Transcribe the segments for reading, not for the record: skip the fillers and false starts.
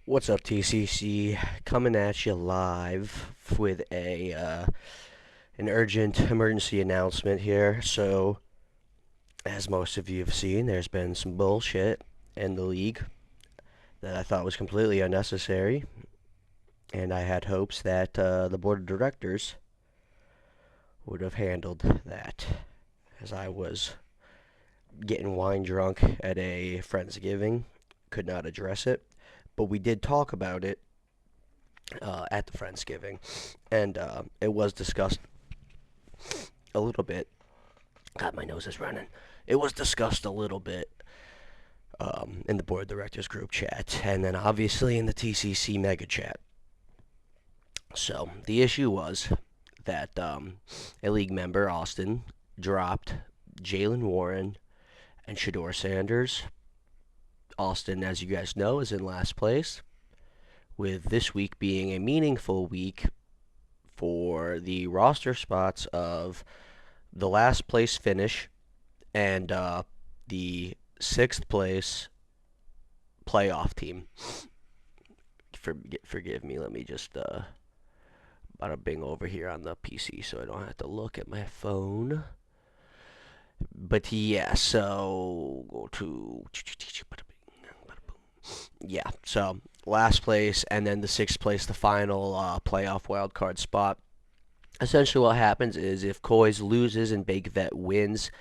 What's up, TCC? Coming at you live with a an urgent emergency announcement here. So, as most of you have seen, there's been some bullshit in the league that I thought was completely unnecessary, and I had hopes that the board of directors would have handled that, as I was getting wine drunk at a Friendsgiving, could not address it, but we did talk about it at the Friendsgiving, and it was discussed a little bit. God, my nose is running. It was discussed a little bit in the board of directors group chat, and then obviously in the TCC mega chat. So the issue was that a league member, Austin, dropped Jalen Warren and Shador Sanders. Austin, as you guys know, is in last place, with this week being a meaningful week for the roster spots of the last place finish and the sixth place playoff team. Forgive me. Let me just bada bing over here on the PC so I don't have to look at my phone. But yeah, so go to yeah. So last place and then the sixth place, the final playoff wild card spot. Essentially, what happens is if Coys loses and Big Vet wins,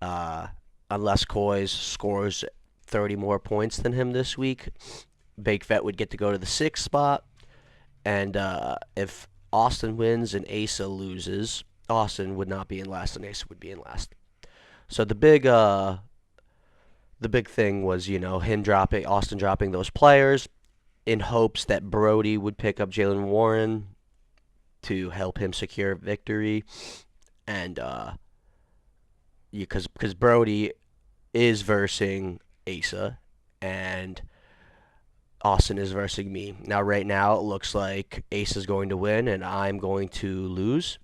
uh, unless Coys scores 30 more points than him this week, Big Vet would get to go to the sixth spot. And if Austin wins and Asa loses, Austin would not be in last and Asa would be in last. So the big thing was, him dropping Austin dropping those players in hopes that Brody would pick up Jalen Warren to help him secure victory, and because Brody is versing Asa, and Austin is versing me. Now, right now, it looks like Asa is going to win, and I'm going to lose,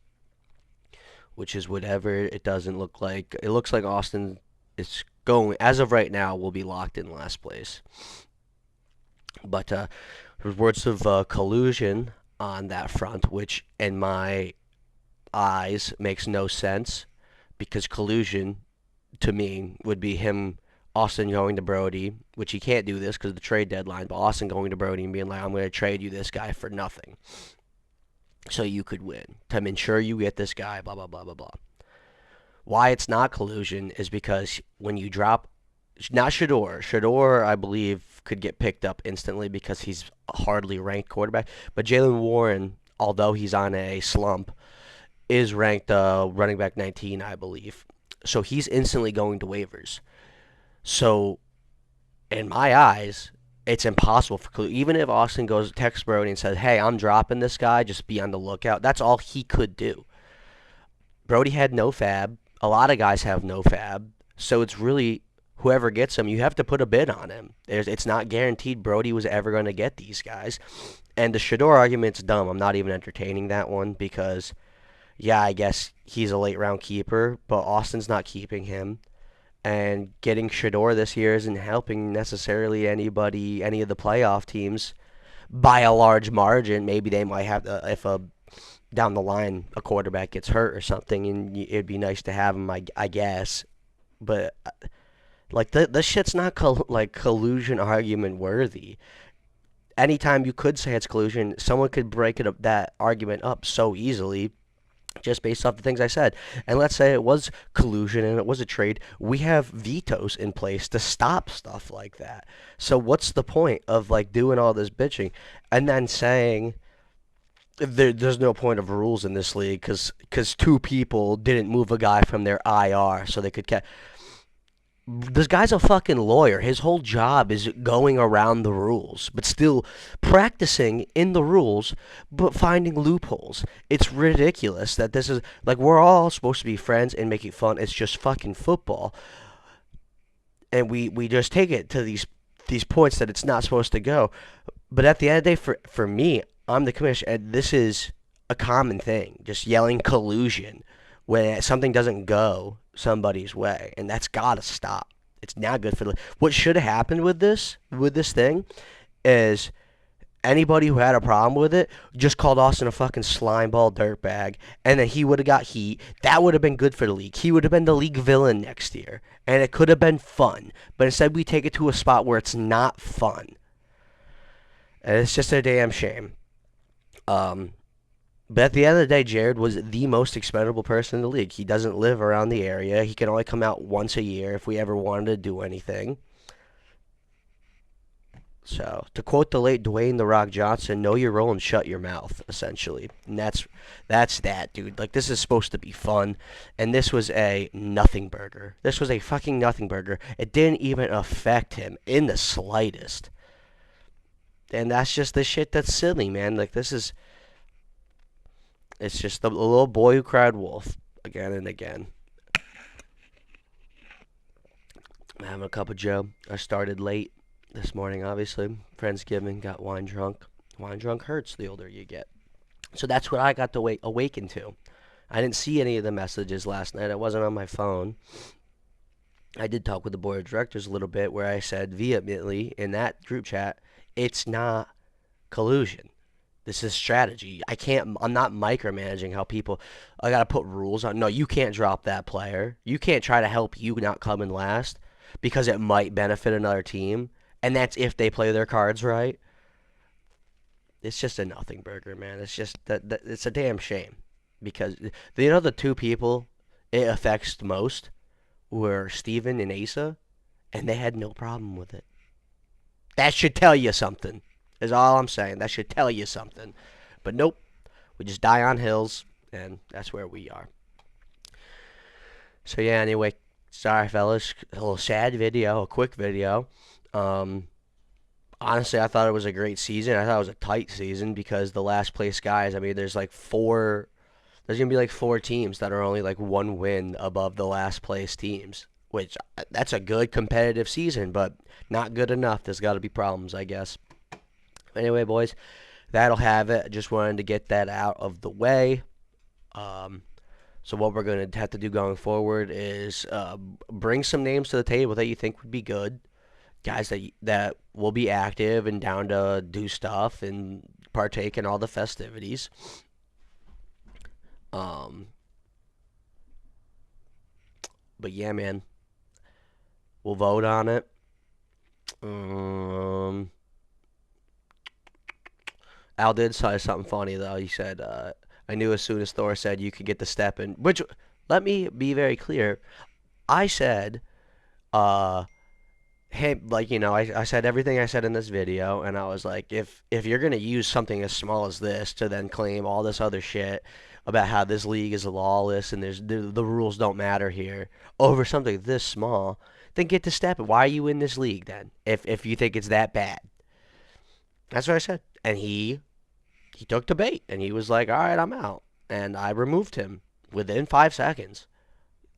which is whatever. It doesn't look like. It looks like Austin is going, as of right now, will be locked in last place. But there's words of collusion on that front, which in my eyes makes no sense because collusion to me would be him, Austin going to Brody, which he can't do this because of the trade deadline, but Austin going to Brody and being like, I'm going to trade you this guy for nothing so you could win, to ensure you get this guy, blah, blah, blah, blah, blah. Why it's not collusion is because when you drop, not Shador. Shador, I believe, could get picked up instantly because he's a hardly ranked quarterback. But Jalen Warren, although he's on a slump, is ranked running back 19, I believe. So he's instantly going to waivers. So in my eyes, it's impossible for even if Austin goes text Brody and says, "Hey, I'm dropping this guy. Just be on the lookout." That's all he could do. Brody had no fab. A lot of guys have no fab. So it's really whoever gets him, you have to put a bid on him. It's not guaranteed Brody was ever going to get these guys. And the Shador argument's dumb. I'm not even entertaining that one because, yeah, I guess he's a late round keeper, but Austin's not keeping him. And getting Shador this year isn't helping necessarily anybody, any of the playoff teams by a large margin. Maybe they might have, if a down the line a quarterback gets hurt or something, and it'd be nice to have him, I guess. But like this shit's not like collusion argument worthy. Anytime you could say it's collusion, someone could break that argument up so easily just based off the things I said. And let's say it was collusion and it was a trade. We have vetoes in place to stop stuff like that. So what's the point of like doing all this bitching and then saying there's no point of rules in this league because two people didn't move a guy from their IR so they could catch. This guy's a fucking lawyer. His whole job is going around the rules, but still practicing in the rules, but finding loopholes. It's ridiculous that this is like we're all supposed to be friends and making fun. It's just fucking football, and we just take it to these points that it's not supposed to go. But at the end of the day, for me, I'm the commissioner, and this is a common thing. Just yelling collusion when something doesn't go somebody's way, and that's gotta stop. It's not good for the. What should have happened with this thing is anybody who had a problem with it just called Austin a fucking slimeball dirtbag, and then he would have got heat. That would have been good for the league. He would have been the league villain next year, and it could have been fun. But instead, we take it to a spot where it's not fun, and it's just a damn shame. But at the end of the day, Jared was the most expendable person in the league. He doesn't live around the area. He can only come out once a year if we ever wanted to do anything. So, to quote the late Dwayne "The Rock" Johnson, know your role and shut your mouth, essentially. And that's that, dude. Like, this is supposed to be fun, and this was a nothing burger. This was a fucking nothing burger. It didn't even affect him in the slightest. And that's just the shit that's silly, man. Like, it's just the little boy who cried wolf again and again. I'm having a cup of Joe. I started late this morning, obviously. Friendsgiving, got wine drunk. Wine drunk hurts the older you get. So that's what I got to awaken to. I didn't see any of the messages last night. I wasn't on my phone. I did talk with the board of directors a little bit where I said vehemently in that group chat, it's not collusion. This is strategy. I'm not micromanaging how people, I got to put rules on. No, you can't drop that player. You can't try to help you not come in last because it might benefit another team. And that's if they play their cards right. It's just a nothing burger, man. It's just that it's a damn shame because the two people it affects the most were Steven and Asa, and they had no problem with it. That should tell you something. Is all I'm saying. That should tell you something. But nope, we just die on hills, and that's where we are. So yeah, anyway, sorry fellas, a little sad video, a quick video. Honestly, I thought it was a great season. I thought it was a tight season because the last place guys, I mean, there's going to be like four teams that are only like one win above the last place teams, which that's a good competitive season, but not good enough. There's got to be problems, I guess. Anyway, boys, that'll have it. Just wanted to get that out of the way. So what we're going to have to do going forward is bring some names to the table that you think would be good. Guys that will be active and down to do stuff and partake in all the festivities. But yeah, man, we'll vote on it. Al did say something funny though. He said, "I knew as soon as Thor said you could get the step in." Which, let me be very clear. I said, hey, like, I said everything I said in this video, and I was like, if you're gonna use something as small as this to then claim all this other shit about how this league is lawless and the rules don't matter here over something this small, then get to step it. Why are you in this league then? If you think it's that bad, that's what I said. And he took the bait, and he was like, all right, I'm out, and I removed him within 5 seconds.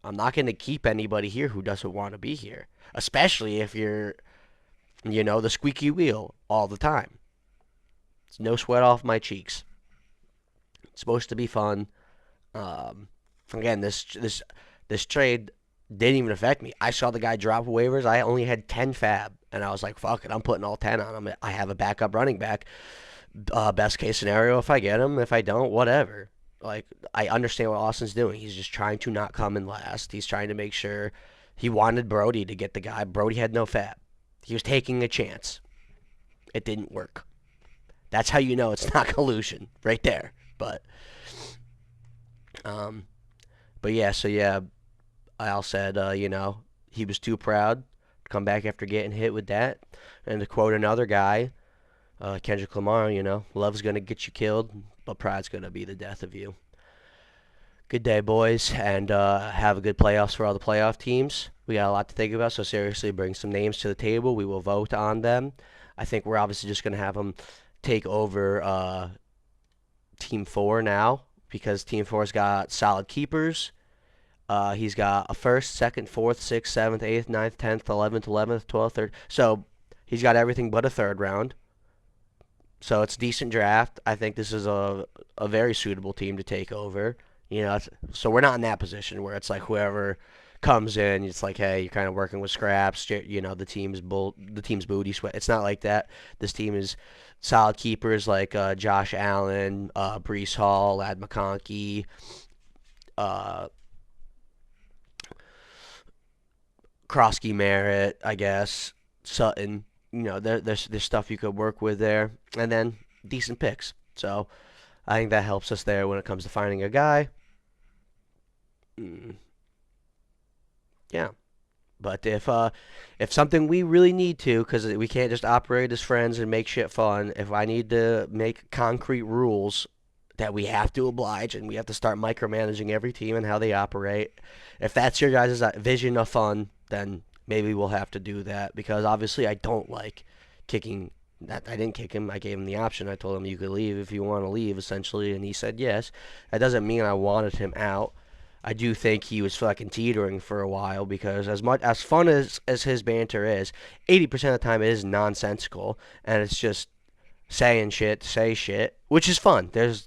I'm not going to keep anybody here who doesn't want to be here, especially if you're, the squeaky wheel all the time. It's no sweat off my cheeks. It's supposed to be fun. Again, this trade didn't even affect me. I saw the guy drop waivers. I only had 10 fab, and I was like, fuck it, I'm putting all 10 on him. I have a backup running back. Best case scenario, if I get him. If I don't, whatever. Like, I understand what Austin's doing. He's just trying to not come in last. He's trying to make sure. He wanted Brody to get the guy. Brody had no fab. He was taking a chance. It didn't work. That's how you know it's not collusion, right there. But yeah, Al said, he was too proud to come back after getting hit with that. And to quote another guy, Kendrick Lamar, love's going to get you killed, but pride's going to be the death of you. Good day, boys, and have a good playoffs for all the playoff teams. We got a lot to think about, so seriously, bring some names to the table. We will vote on them. I think we're obviously just going to have them take over Team 4 now, because Team 4's got solid keepers. He's got a 1st, 2nd, 4th, 6th, 7th, 8th, 9th, 10th, 11th, 11th, 12th, 3rd. So he's got everything but a 3rd round. So it's a decent draft. I think this is a very suitable team to take over. So we're not in that position where it's like whoever comes in. It's like, hey, you're kind of working with scraps. The team's booty sweat. It's not like that. This team is solid keepers like Josh Allen, Brees Hall, Lad McConkey, uh, Krosky Merritt, I guess, Sutton. There's stuff you could work with there, and then decent picks. So I think that helps us there when it comes to finding a guy. Mm, yeah. But if something we really need to, because we can't just operate as friends and make shit fun. If I need to make concrete rules that we have to oblige, and we have to start micromanaging every team and how they operate, if that's your guys' vision of fun, then maybe we'll have to do that. Because obviously, I don't like kicking. That I didn't kick him. I gave him the option. I told him you could leave if you want to leave, essentially, and he said yes. That doesn't mean I wanted him out. I do think he was fucking teetering for a while because as fun as his banter is, 80% of the time it is nonsensical and it's just saying shit to say shit, which is fun. There's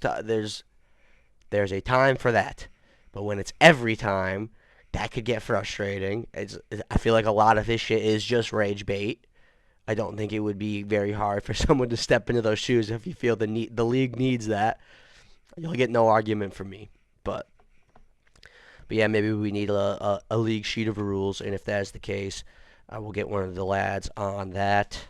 a time for that, but when it's every time, that could get frustrating. I feel like a lot of his shit is just rage bait. I don't think it would be very hard for someone to step into those shoes if you feel the league needs that. You'll get no argument from me, but. But yeah, maybe we need a league sheet of rules, and if that's the case, I will get one of the lads on that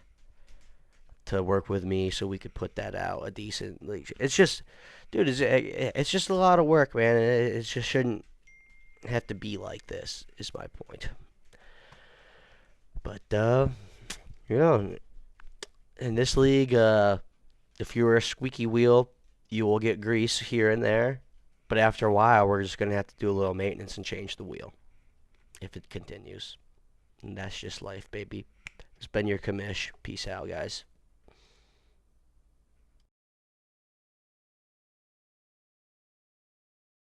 to work with me so we could put that out a decent league. It's just, dude, it's just a lot of work, man. It just shouldn't have to be like this. Is my point. But you know, in this league, if you're a squeaky wheel, you will get grease here and there. But after a while, we're just going to have to do a little maintenance and change the wheel if it continues. And that's just life, baby. It's been your commish. Peace out, guys.